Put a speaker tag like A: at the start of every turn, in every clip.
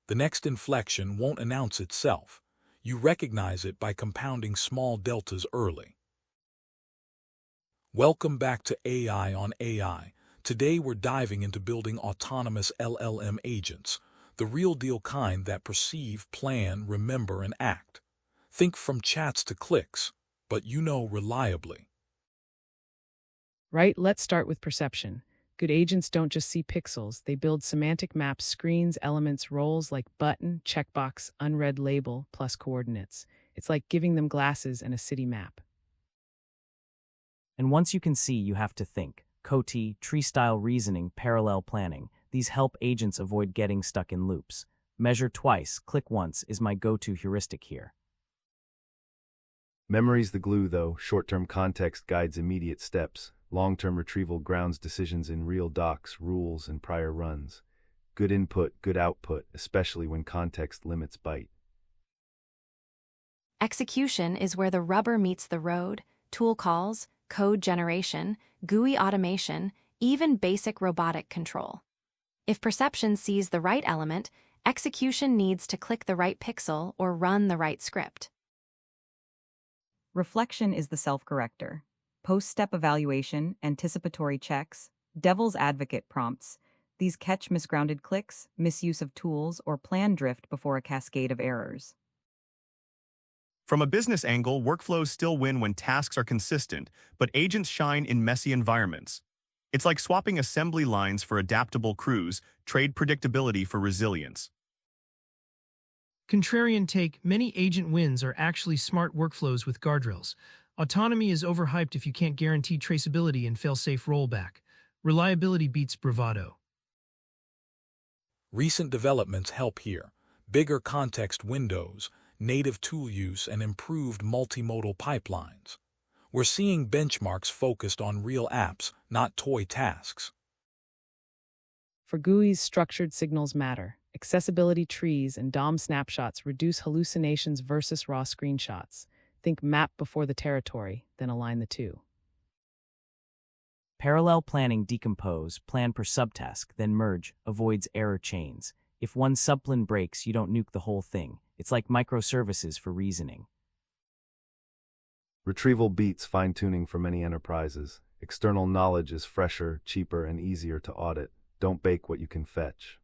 A: The next inflection won't announce itself. You recognize it by compounding small deltas early. Welcome back to AI on AI. Today we're diving into building autonomous LLM agents, the real deal kind that perceive, plan, remember, and act. Think from chats to clicks, but reliably.
B: Right, let's start with perception. Good agents don't just see pixels, they build semantic maps, screens, elements, roles like button, checkbox, unread label, plus coordinates. It's like giving them glasses and a city map.
C: And once you can see, you have to think. COTI, tree-style reasoning, parallel planning. These help agents avoid getting stuck in loops. Measure twice, click once is my go-to heuristic here.
D: Memory's the glue, though. Short-term context guides immediate steps. Long-term retrieval grounds decisions in real docs, rules, and prior runs. Good input, good output, especially when context limits bite.
E: Execution is where the rubber meets the road. Tool calls, code generation, GUI automation, even basic robotic control. If perception sees the right element, execution needs to click the right pixel or run the right script.
F: Reflection is the self-corrector. Post-step evaluation, anticipatory checks, devil's advocate prompts. These catch misgrounded clicks, misuse of tools, or plan drift before a cascade of errors.
G: From a business angle, workflows still win when tasks are consistent, but agents shine in messy environments. It's like swapping assembly lines for adaptable crews, trade predictability for resilience.
H: Contrarian take, many agent wins are actually smart workflows with guardrails. Autonomy is overhyped if you can't guarantee traceability and fail-safe rollback. Reliability beats bravado.
A: Recent developments help here. Bigger context windows, native tool use, and improved multimodal pipelines. We're seeing benchmarks focused on real apps, not toy tasks.
B: For GUIs, structured signals matter. Accessibility trees and DOM snapshots reduce hallucinations versus raw screenshots. Think map before the territory, then align the two.
C: Parallel planning decompose, plan per subtask, then merge, avoids error chains. If one subplan breaks, you don't nuke the whole thing. It's like microservices for reasoning.
D: Retrieval beats fine-tuning for many enterprises. External knowledge is fresher, cheaper, and easier to audit. Don't bake what you can fetch.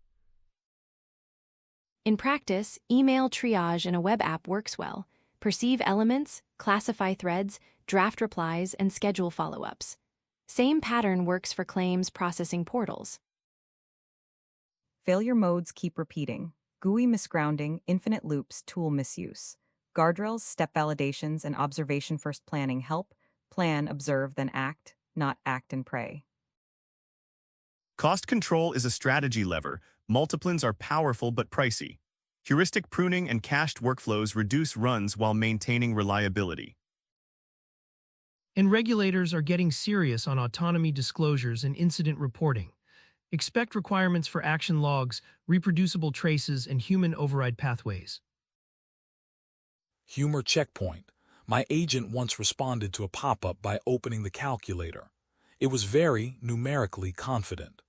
E: In practice, email triage in a web app works well. Perceive elements, classify threads, draft replies, and schedule follow-ups. Same pattern works for claims processing portals.
F: Failure modes keep repeating. GUI misgrounding, infinite loops, tool misuse. Guardrails, step validations, and observation-first planning help. Plan, observe, then act, not act and pray.
G: Cost control is a strategy lever. Multiplans are powerful but pricey. Heuristic pruning and cached workflows reduce runs while maintaining reliability.
H: And regulators are getting serious on autonomy disclosures and incident reporting. Expect requirements for action logs, reproducible traces, and human override pathways.
A: Humor checkpoint. My agent once responded to a pop-up by opening the calculator. It was very numerically confident.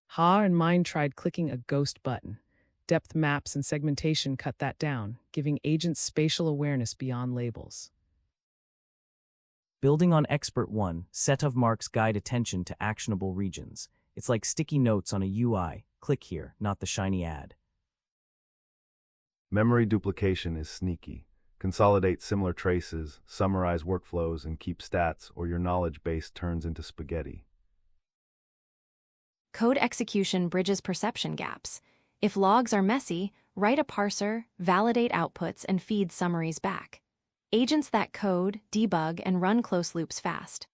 B: Ha and mine tried clicking a ghost button. Depth maps and segmentation cut that down, giving agents spatial awareness beyond labels.
C: Building on Expert 1, set of marks guide attention to actionable regions. It's like sticky notes on a UI. Click here, not the shiny ad.
D: Memory duplication is sneaky. Consolidate similar traces, summarize workflows, and keep stats, or your knowledge base turns into spaghetti.
E: Code execution bridges perception gaps. If logs are messy, write a parser, validate outputs, and feed summaries back. Agents that code, debug, and run close loops fast.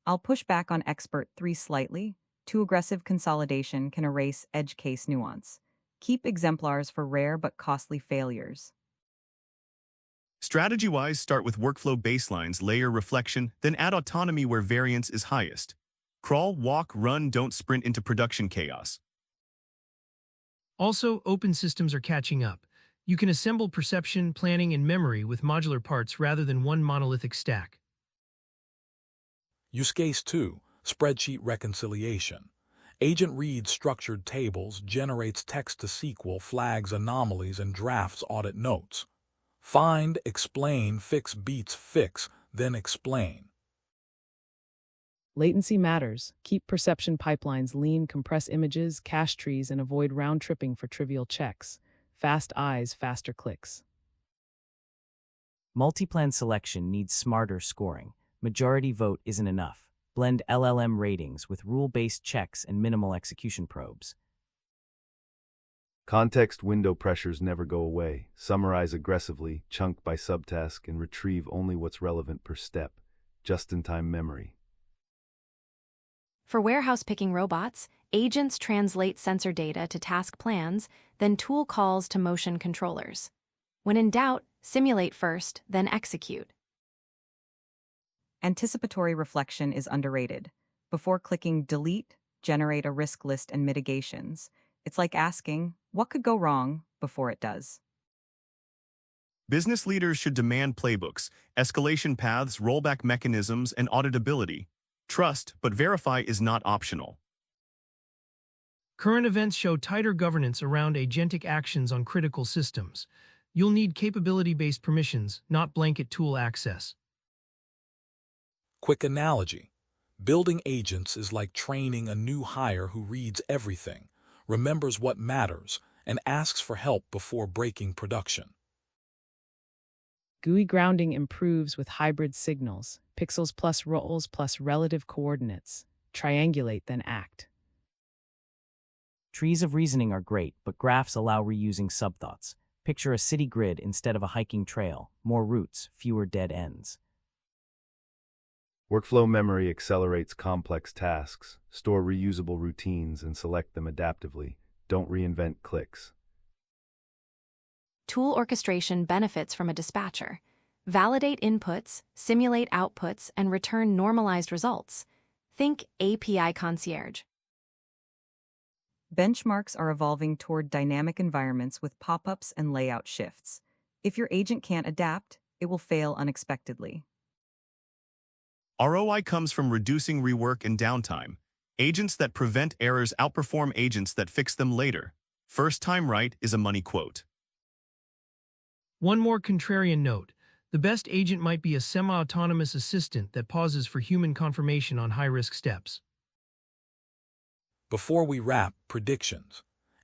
F: I'll push back on Expert 3 slightly. Too aggressive consolidation can erase edge case nuance. Keep exemplars for rare but costly failures.
G: Strategy-wise, start with workflow baselines, layer reflection, then add autonomy where variance is highest. Crawl, walk, run, don't sprint into production chaos.
H: Also, open systems are catching up. You can assemble perception, planning, and memory with modular parts rather than one monolithic stack.
A: Use case 2, spreadsheet reconciliation. Agent reads structured tables, generates text to SQL, flags anomalies, and drafts audit notes. Find, explain, fix beats fix, then explain.
B: Latency matters. Keep perception pipelines lean, compress images, cache trees, and avoid round-tripping for trivial checks. Fast eyes, faster clicks.
C: Multiplan selection needs smarter scoring. Majority vote isn't enough. Blend LLM ratings with rule-based checks and minimal execution probes.
D: Context window pressures never go away. Summarize aggressively, chunk by subtask, and retrieve only what's relevant per step. Just-in-time memory.
E: For warehouse picking robots, agents translate sensor data to task plans, then tool calls to motion controllers. When in doubt, simulate first, then execute.
F: Anticipatory reflection is underrated. Before clicking delete, generate a risk list and mitigations. It's like asking, what could go wrong before it does?
G: Business leaders should demand playbooks, escalation paths, rollback mechanisms, and auditability. Trust, but verify is not optional.
H: Current events show tighter governance around agentic actions on critical systems. You'll need capability-based permissions, not blanket tool access.
A: Quick analogy. Building agents is like training a new hire who reads everything, remembers what matters, and asks for help before breaking production.
B: GUI grounding improves with hybrid signals, pixels plus roles plus relative coordinates. Triangulate, then act.
C: Trees of reasoning are great, but graphs allow reusing subthoughts. Picture a city grid instead of a hiking trail. More routes, fewer dead ends.
D: Workflow memory accelerates complex tasks. Store reusable routines and select them adaptively. Don't reinvent clicks.
E: Tool orchestration benefits from a dispatcher. Validate inputs, simulate outputs, and return normalized results. Think API concierge.
F: Benchmarks are evolving toward dynamic environments with pop-ups and layout shifts. If your agent can't adapt, it will fail unexpectedly.
G: ROI comes from reducing rework and downtime. Agents that prevent errors outperform agents that fix them later. First time right is a money quote.
H: One more contrarian note. The best agent might be a semi-autonomous assistant that pauses for human confirmation on high-risk steps.
A: Before we wrap, predictions.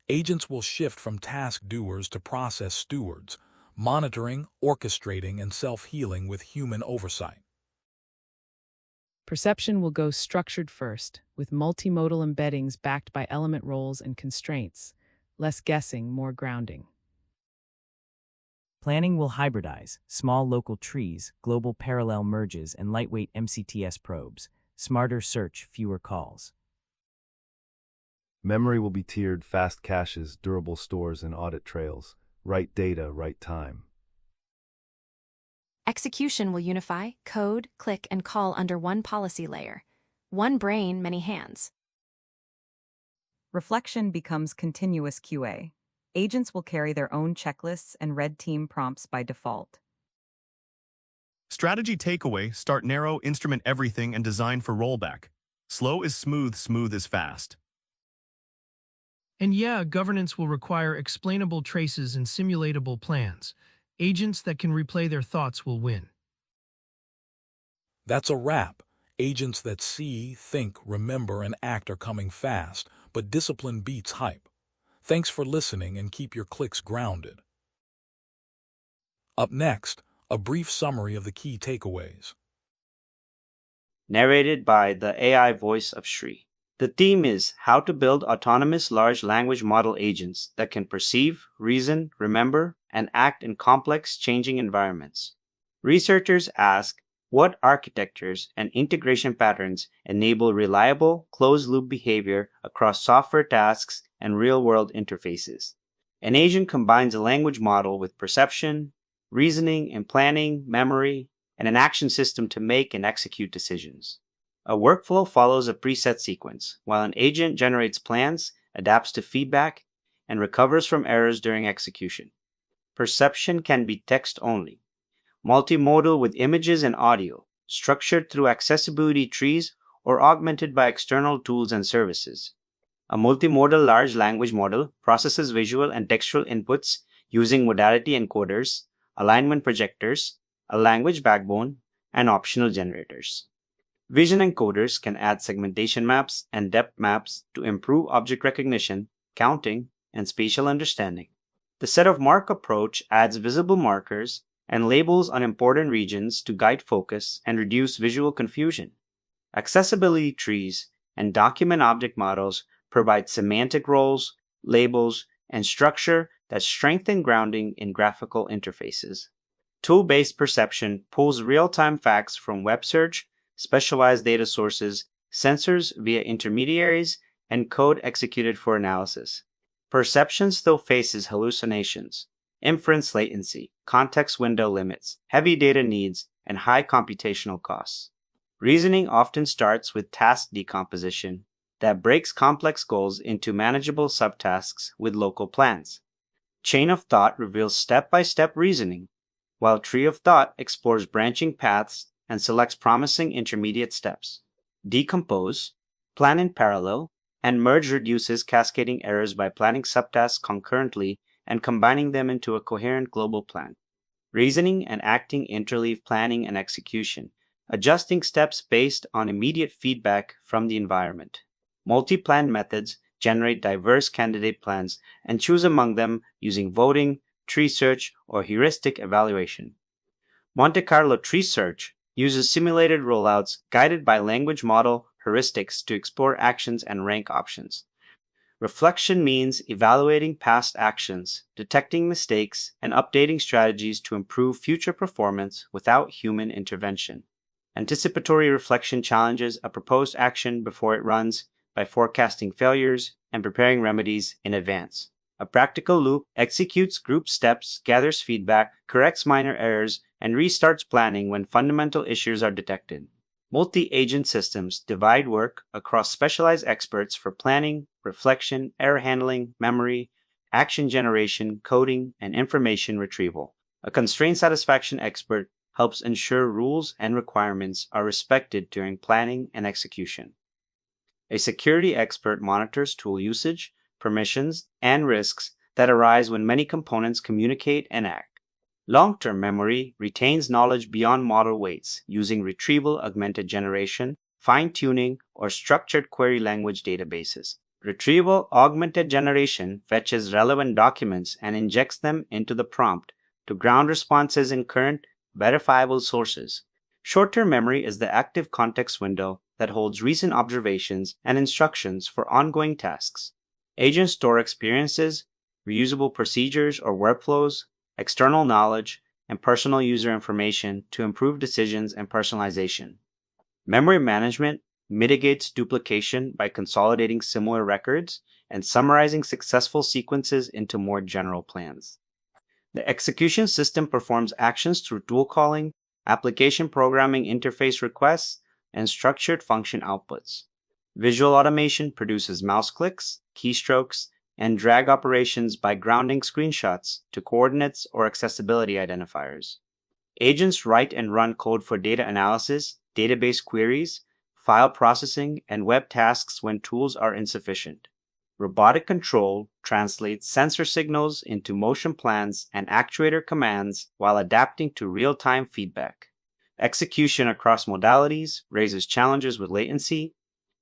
A: Agents will shift from task doers to process stewards, monitoring, orchestrating, and self-healing with human oversight.
B: Perception will go structured first, with multimodal embeddings backed by element roles and constraints. Less guessing, more grounding.
C: Planning will hybridize, small local trees, global parallel merges, and lightweight MCTS probes. Smarter search, fewer calls.
D: Memory will be tiered, fast caches, durable stores, and audit trails. Right data, right time.
E: Execution will unify, code, click, and call under one policy layer. One brain, many hands.
F: Reflection becomes continuous QA. Agents will carry their own checklists and red team prompts by default.
G: Strategy takeaway, start narrow, instrument everything, and design for rollback. Slow is smooth, smooth is fast.
H: And yeah, governance will require explainable traces and simulatable plans. Agents that can replay their thoughts will win.
A: That's a wrap. Agents that see, think, remember, and act are coming fast, but discipline beats hype. Thanks for listening and keep your clicks grounded. Up next, a brief summary of the key takeaways.
I: Narrated by the AI voice of Shri. The theme is how to build autonomous large language model agents that can perceive, reason, remember, and act in complex, changing environments. Researchers ask, what architectures and integration patterns enable reliable, closed-loop behavior across software tasks and real-world interfaces? An agent combines a language model with perception, reasoning and planning, memory, and an action system to make and execute decisions. A workflow follows a preset sequence, while an agent generates plans, adapts to feedback, and recovers from errors during execution. Perception can be text only, multimodal with images and audio, structured through accessibility trees, or augmented by external tools and services. A multimodal large language model processes visual and textual inputs using modality encoders, alignment projectors, a language backbone, and optional generators. Vision encoders can add segmentation maps and depth maps to improve object recognition, counting, and spatial understanding. The set of mark approach adds visible markers and labels on important regions to guide focus and reduce visual confusion. Accessibility trees and document object models provide semantic roles, labels, and structure that strengthen grounding in graphical interfaces. Tool-based perception pulls real-time facts from web search, specialized data sources, sensors via intermediaries, and code executed for analysis. Perception still faces hallucinations, inference latency, context window limits, heavy data needs, and high computational costs. Reasoning often starts with task decomposition that breaks complex goals into manageable subtasks with local plans. Chain of thought reveals step-by-step reasoning, while tree of thought explores branching paths and selects promising intermediate steps. Decompose, plan in parallel, and merge reduces cascading errors by planning subtasks concurrently and combining them into a coherent global plan. Reasoning and acting interleave planning and execution, adjusting steps based on immediate feedback from the environment. Multi-plan methods generate diverse candidate plans and choose among them using voting, tree search, or heuristic evaluation. Monte Carlo tree search uses simulated rollouts guided by language model heuristics to explore actions and rank options. Reflection means evaluating past actions, detecting mistakes, and updating strategies to improve future performance without human intervention. Anticipatory reflection challenges a proposed action before it runs by forecasting failures and preparing remedies in advance. A practical loop executes group steps, gathers feedback, corrects minor errors, and restarts planning when fundamental issues are detected. Multi-agent systems divide work across specialized experts for planning, reflection, error handling, memory, action generation, coding, and information retrieval. A constraint satisfaction expert helps ensure rules and requirements are respected during planning and execution. A security expert monitors tool usage, permissions, and risks that arise when many components communicate and act. Long-term memory retains knowledge beyond model weights using retrieval augmented generation, fine-tuning, or structured query language databases. Retrieval augmented generation fetches relevant documents and injects them into the prompt to ground responses in current, verifiable sources. Short-term memory is the active context window that holds recent observations and instructions for ongoing tasks. Agents store experiences, reusable procedures or workflows, external knowledge, and personal user information to improve decisions and personalization. Memory management mitigates duplication by consolidating similar records and summarizing successful sequences into more general plans. The execution system performs actions through tool calling, application programming interface requests, and structured function outputs. Visual automation produces mouse clicks, keystrokes, and drag operations by grounding screenshots to coordinates or accessibility identifiers. Agents write and run code for data analysis, database queries, file processing, and web tasks when tools are insufficient. Robotic control translates sensor signals into motion plans and actuator commands while adapting to real-time feedback. Execution across modalities raises challenges with latency,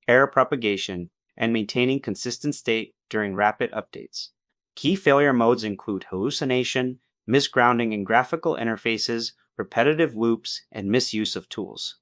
I: error propagation, and maintaining consistent state during rapid updates. Key failure modes include hallucination, misgrounding in graphical interfaces, repetitive loops, and misuse of tools.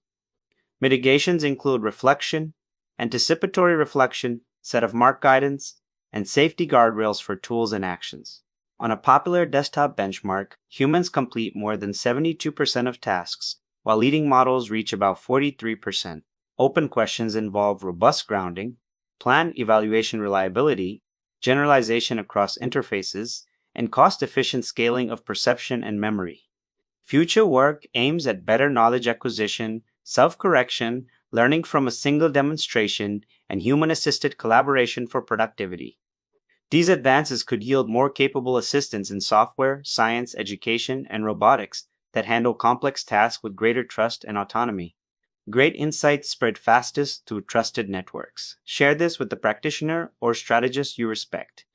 I: Mitigations include reflection, anticipatory reflection, set of mark guidance, and safety guardrails for tools and actions. On a popular desktop benchmark, humans complete more than 72% of tasks, while leading models reach about 43%. Open questions involve robust grounding, plan evaluation reliability, generalization across interfaces, and cost-efficient scaling of perception and memory. Future work aims at better knowledge acquisition, self-correction, learning from a single demonstration, and human-assisted collaboration for productivity. These advances could yield more capable assistants in software, science, education, and robotics that handle complex tasks with greater trust and autonomy. Great insights spread fastest through trusted networks. Share this with the practitioner or strategist you respect.